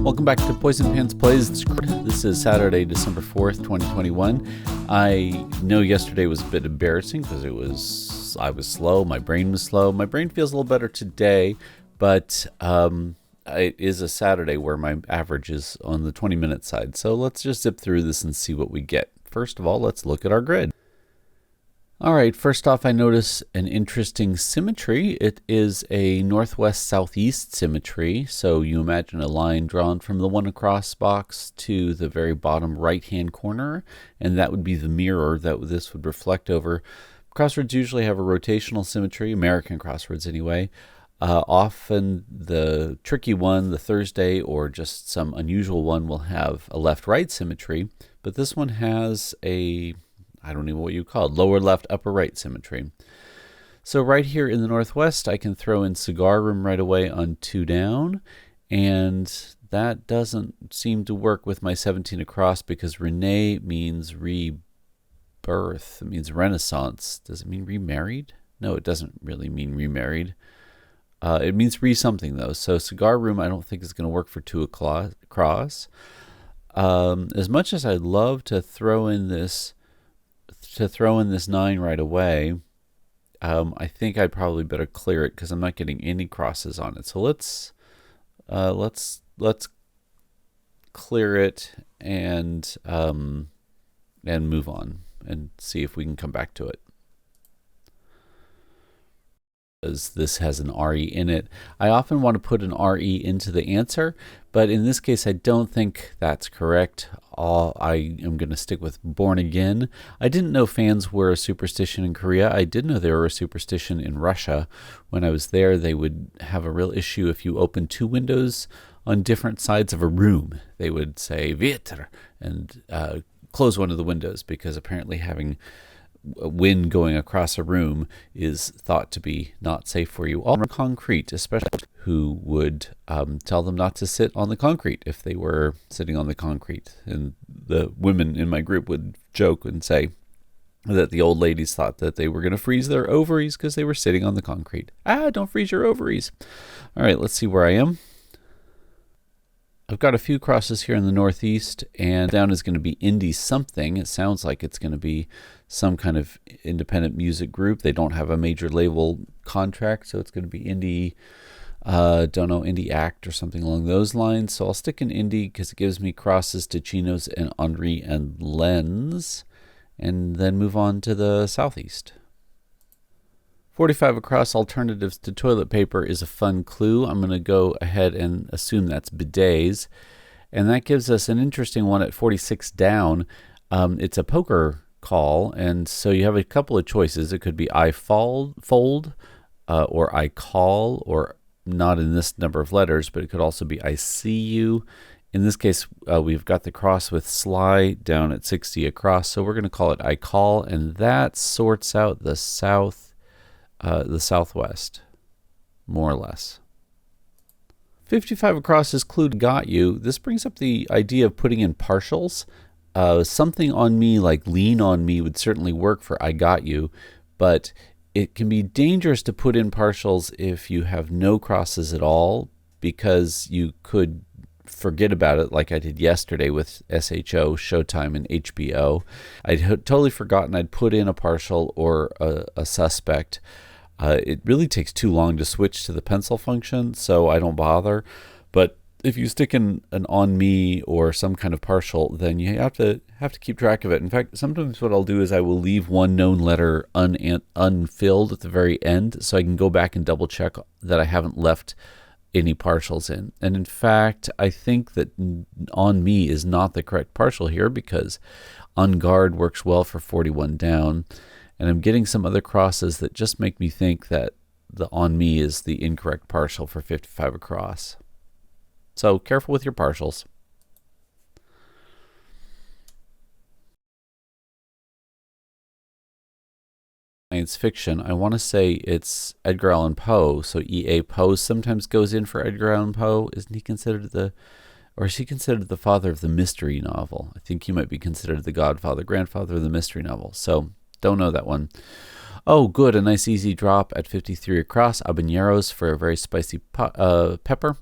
Welcome back to Poison Pants Plays. This is Saturday, December 4th, 2021. I know yesterday was a bit embarrassing because I was slow, my brain was slow. My brain feels a little better today, but it is a Saturday where my average is on the 20-minute side. So let's just zip through this and see what we get. First of all, let's look at our grid. All right, first off, I notice an interesting symmetry. It is a northwest-southeast symmetry. So you imagine a line drawn from the one across box to the very bottom right-hand corner, and that would be the mirror that this would reflect over. Crosswords usually have a rotational symmetry, American crosswords anyway. Often the tricky one, the Thursday, or just some unusual one will have a left-right symmetry, but this one has a I don't know what you call it, lower left, upper right symmetry. So right here in the Northwest, I can throw in cigar room right away on 2 down, and that doesn't seem to work with my 17 across because Renee means rebirth. It means renaissance. Does it mean remarried? No, it doesn't really mean remarried. It means re-something though. So cigar room I don't think is going to work for 2 across. As much as I'd love to throw in this 9 right away, I think I'd probably better clear it because I'm not getting any crosses on it. So let's clear it and move on and see if we can come back to it. As this has an RE in it, I often want to put an RE into the answer, but in this case I don't think that's correct. I am going to stick with born again. I didn't know fans were a superstition in Korea. I did know they were a superstition in Russia. When I was there, they would have a real issue if you opened 2 windows on different sides of a room. They would say "Vitr" and close one of the windows because apparently having wind going across a room is thought to be not safe for you. All on concrete, especially who would tell them not to sit on the concrete if they were sitting on the concrete. And the women in my group would joke and say that the old ladies thought that they were going to freeze their ovaries because they were sitting on the concrete. Don't freeze your ovaries. All right, let's see where I am. I've got a few crosses here in the Northeast, and down is going to be indie something. It sounds like it's going to be some kind of independent music group. They don't have a major label contract, so it's going to be indie, don't know, indie act or something along those lines. So I'll stick in indie because it gives me crosses to Chinos and Henri and Lens, and then move on to the Southeast. 45 across alternatives to toilet paper is a fun clue. I'm going to go ahead and assume that's bidets. And that gives us an interesting one at 46 down. It's a poker call, and so you have a couple of choices. It could be ifold, or ICALL, or not in this number of letters, but it could also be I see you. In this case, we've got the cross with sly down at 60 across, so we're going to call it ICALL, and that sorts out the Southwest, more or less. 55 across is clue got you. This brings up the idea of putting in partials. Something on me like lean on me would certainly work for I got you, but it can be dangerous to put in partials if you have no crosses at all, because you could forget about it like I did yesterday with SHO, Showtime, and HBO. I'd totally forgotten I'd put in a partial or a suspect. It really takes too long to switch to the pencil function, so I don't bother. But if you stick in an on me or some kind of partial, then you have to keep track of it. In fact, sometimes what I'll do is I will leave one known letter unfilled at the very end, so I can go back and double check that I haven't left any partials in. And in fact, I think that on me is not the correct partial here because on guard works well for 41 down. And I'm getting some other crosses that just make me think that the on me is the incorrect partial for 55 across. So careful with your partials. Science fiction, I want to say it's Edgar Allan Poe. So E.A. Poe sometimes goes in for Edgar Allan Poe. Isn't he considered or is he considered the father of the mystery novel? I think he might be considered the grandfather of the mystery novel. So don't know that one. Oh, good. A nice easy drop at 53 across. Habaneros for a very spicy pepper.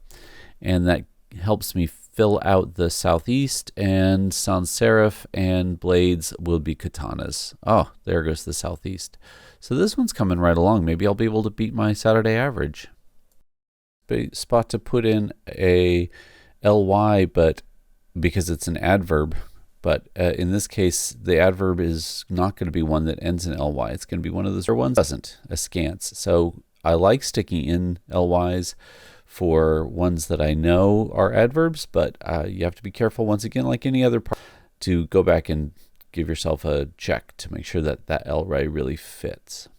And that helps me fill out the southeast, and sans-serif and blades will be katanas. Oh, there goes the southeast. So this one's coming right along. Maybe I'll be able to beat my Saturday average. Spot to put in a ly, but because it's an adverb, but in this case the adverb is not going to be one that ends in ly. It's going to be one of those ones that doesn't, askance. So I like sticking in lys for ones that I know are adverbs, but you have to be careful, once again, like any other part, to go back and give yourself a check to make sure that that ly really fits.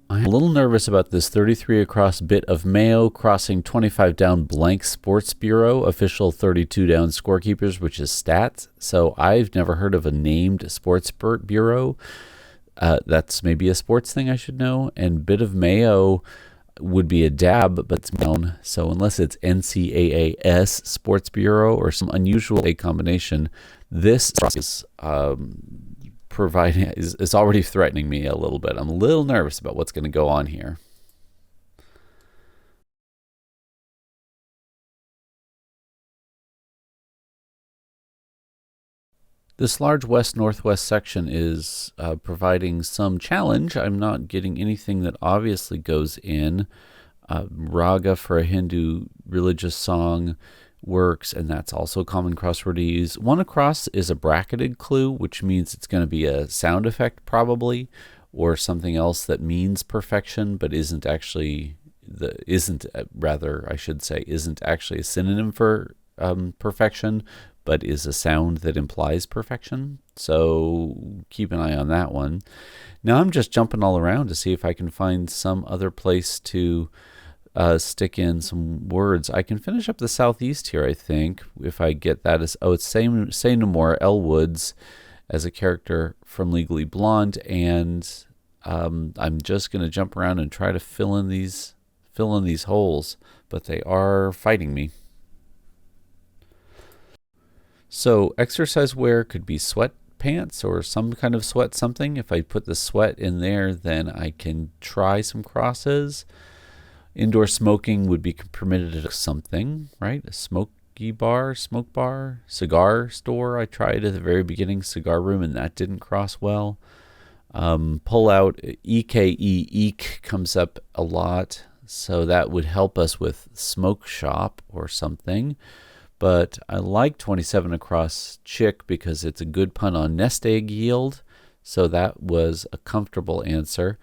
I'm a little nervous about this 33 across bit of Mayo crossing 25 down blank Sports Bureau, official 32 down scorekeepers, which is stats. So I've never heard of a named Sports Bureau. That's maybe a sports thing I should know. And bit of Mayo would be a dab, but it's known. So unless it's NCAAS Sports Bureau or some unusual A combination, this is is already threatening me a little bit. I'm a little nervous about what's going to go on here. This large west-northwest section is providing some challenge. I'm not getting anything that obviously goes in. Raga for a Hindu religious song works, and that's also a common crossword to use. One across is a bracketed clue, which means it's going to be a sound effect probably, or something else that means perfection but isn't actually isn't actually a synonym for perfection, but is a sound that implies perfection. So keep an eye on that one. Now I'm just jumping all around to see if I can find some other place to stick in some words. I can finish up the southeast here, I think, if I get that as, it's Say No More, Elle Woods, as a character from Legally Blonde, and I'm just going to jump around and try to fill in these holes, but they are fighting me. So exercise wear could be sweatpants or some kind of sweat something. If I put the sweat in there, then I can try some crosses. Indoor smoking would be permitted at something, right? A smoke bar, cigar store. I tried at the very beginning, cigar room, and that didn't cross well. Pull out, eek comes up a lot, so that would help us with smoke shop or something. But I like 27 across chick because it's a good pun on nest egg yield, so that was a comfortable answer.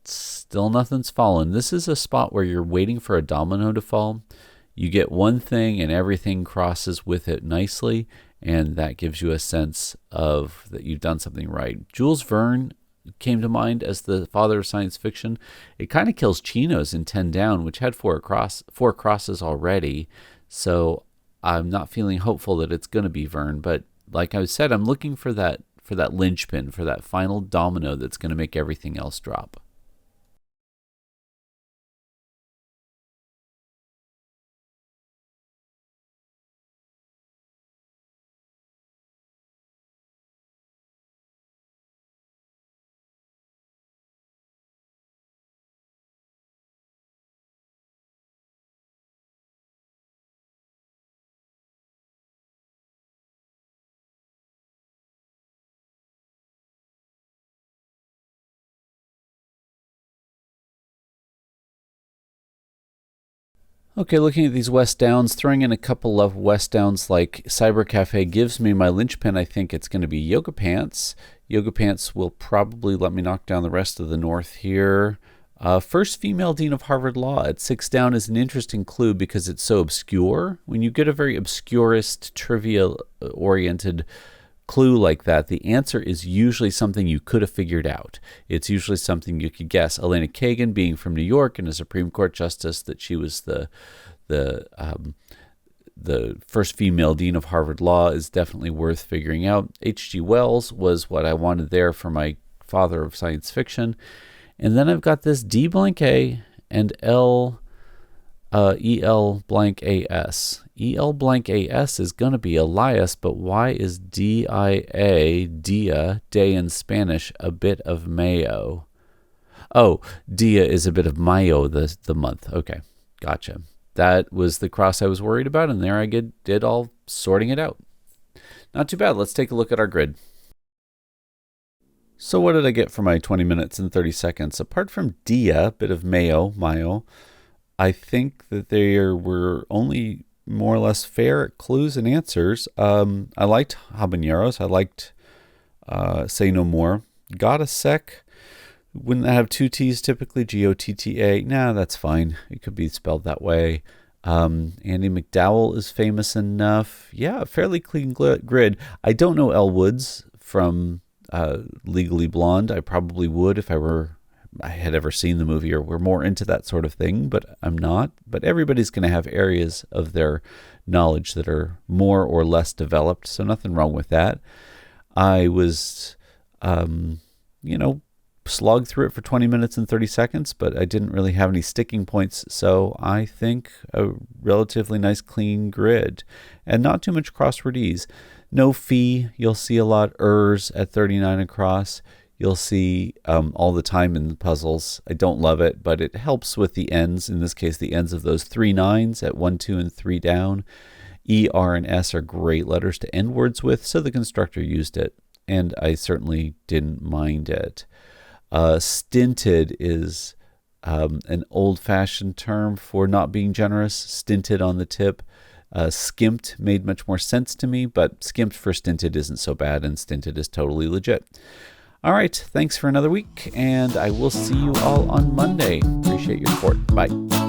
Still nothing's fallen. This is a spot where you're waiting for a domino to fall. You get one thing and everything crosses with it nicely, and that gives you a sense of that you've done something right. Jules Verne came to mind as the father of science fiction. It kind of kills Chino's in 10 Down, which had four crosses already, so I'm not feeling hopeful that it's going to be Verne, but like I said, I'm looking for that linchpin, for that final domino that's going to make everything else drop. Okay, looking at these West Downs, throwing in a couple of West Downs like Cyber Cafe gives me my linchpin. I think it's going to be Yoga Pants. Yoga Pants will probably let me knock down the rest of the North here. First female dean of Harvard Law at 6 down is an interesting clue because it's so obscure. When you get a very obscurist, trivia-oriented clue like that, the answer is usually something you could have figured out. It's usually something you could guess. Elena Kagan, being from New York and a Supreme Court justice, that she was the first female dean of Harvard Law, is definitely worth figuring out. H.G. Wells was what I wanted there for my father of science fiction. And then I've got this D blank A and L EL blank AS. EL blank AS is going to be Elias, but why is DIA, dia, day in Spanish, a bit of Mayo? Oh, dia is a bit of Mayo, the month. Okay, gotcha. That was the cross I was worried about, and there I did all sorting it out. Not too bad. Let's take a look at our grid. So what did I get for my 20 minutes and 30 seconds? Apart from dia, bit of Mayo, I think that they were only more or less fair at clues and answers. I liked habaneros. I liked Say No More. Got a sec. Wouldn't that have two T's typically? G-O-T-T-A. Nah, that's fine. It could be spelled that way. Andy McDowell is famous enough. Yeah, fairly clean grid. I don't know Elle Woods from Legally Blonde. I probably would if I had ever seen the movie or were more into that sort of thing, but I'm not. But everybody's going to have areas of their knowledge that are more or less developed, so nothing wrong with that. I was, slogged through it for 20 minutes and 30 seconds, but I didn't really have any sticking points, so I think a relatively nice clean grid and not too much crossword ease. No fee. You'll see a lot ers at 39 across. You'll see all the time in the puzzles. I don't love it, but it helps with the ends. In this case, the ends of those 3 9s at 1, 2, and 3 down. E, R, and S are great letters to end words with, so the constructor used it, and I certainly didn't mind it. Stinted is an old-fashioned term for not being generous. Stinted on the tip. Skimped made much more sense to me, but skimped for stinted isn't so bad, and stinted is totally legit. All right, thanks for another week, and I will see you all on Monday. Appreciate your support. Bye.